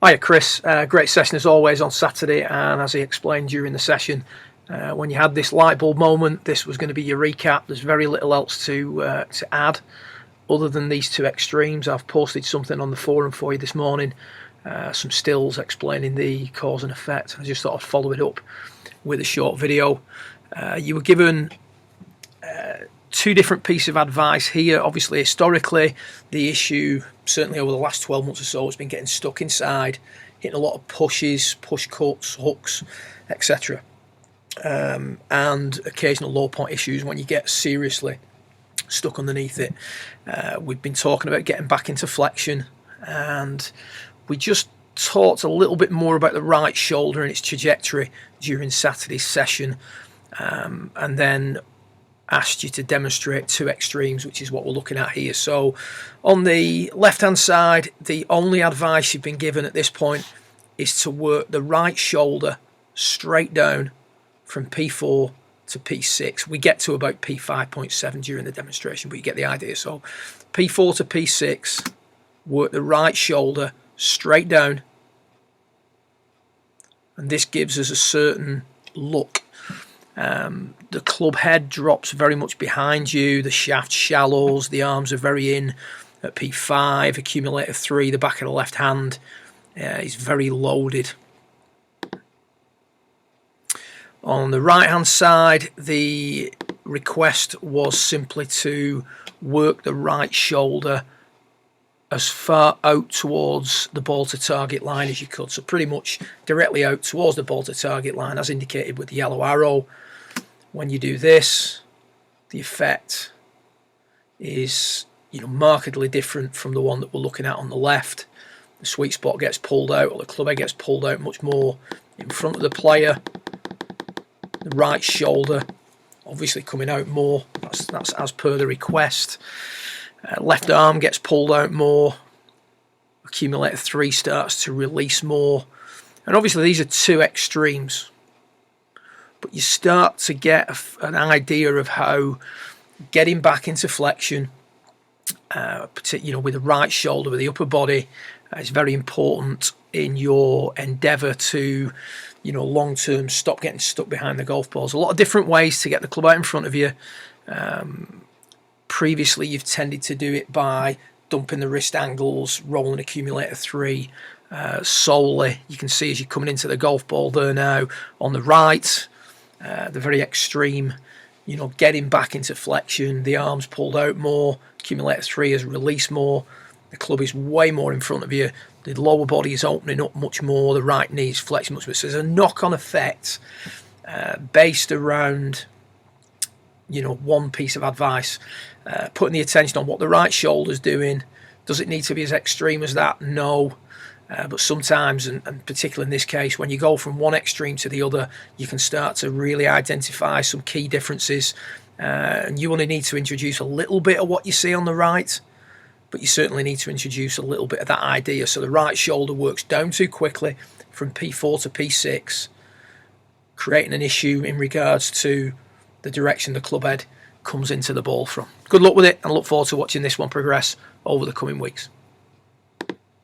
Hiya Chris, great session as always on Saturday, and as he explained during the session, when you had this light bulb moment, this was going to be your recap. There's very little else to add other than these two extremes. I've posted something on the forum for you this morning, some stills explaining the cause and effect. I just thought I'd follow it up with a short video. You were given two different pieces of advice here. Obviously, historically, the issue, certainly over the last 12 months or so, has been getting stuck inside, hitting a lot of pushes, push cuts, hooks, etc. And occasional low point issues when you get seriously stuck underneath it. We've been talking about getting back into flexion, and we just talked a little bit more about the right shoulder and its trajectory during Saturday's session, and then asked you to demonstrate two extremes, which is what we're looking at here. So on the left hand side, the only advice you've been given at this point is to work the right shoulder straight down from P4 to P6. We get to about P5.7 during the demonstration, but you get the idea. So P4 to P6, work the right shoulder straight down, and this gives us a certain look. The club head drops very much behind you, the shaft shallows, the arms are very in at P5, accumulator 3, the back of the left hand is very loaded. On the right hand side, the request was simply to work the right shoulder as far out towards the ball to target line as you could, so pretty much directly out towards the ball to target line as indicated with the yellow arrow. When you do this, the effect is markedly different from the one that we're looking at on the left. The sweet spot gets pulled out, or the club head gets pulled out much more in front of the player. The right shoulder obviously coming out more, that's as per the request. Left arm gets pulled out more, accumulator 3 starts to release more, and obviously these are two extremes, but you start to get an idea of how getting back into flexion, with the right shoulder, with the upper body, is very important in your endeavour to long-term stop getting stuck behind the golf balls. A lot of different ways to get the club out in front of you. Previously you've tended to do it by dumping the wrist angles, rolling accumulator 3 solely. You can see as you're coming into the golf ball there now on the right, the very extreme, getting back into flexion, the arms pulled out more, accumulator 3 is released more, the club is way more in front of you, the lower body is opening up much more, the right knee is flexing much more. So there's a knock-on effect based around one piece of advice, putting the attention on what the right shoulder's doing. Does it need to be as extreme as that? No. But sometimes, and particularly in this case, when you go from one extreme to the other, you can start to really identify some key differences. And you only need to introduce a little bit of what you see on the right, but you certainly need to introduce a little bit of that idea. So the right shoulder works down too quickly from P4 to P6, creating an issue in regards to the direction the club head comes into the ball from. Good luck with it, and I look forward to watching this one progress over the coming weeks.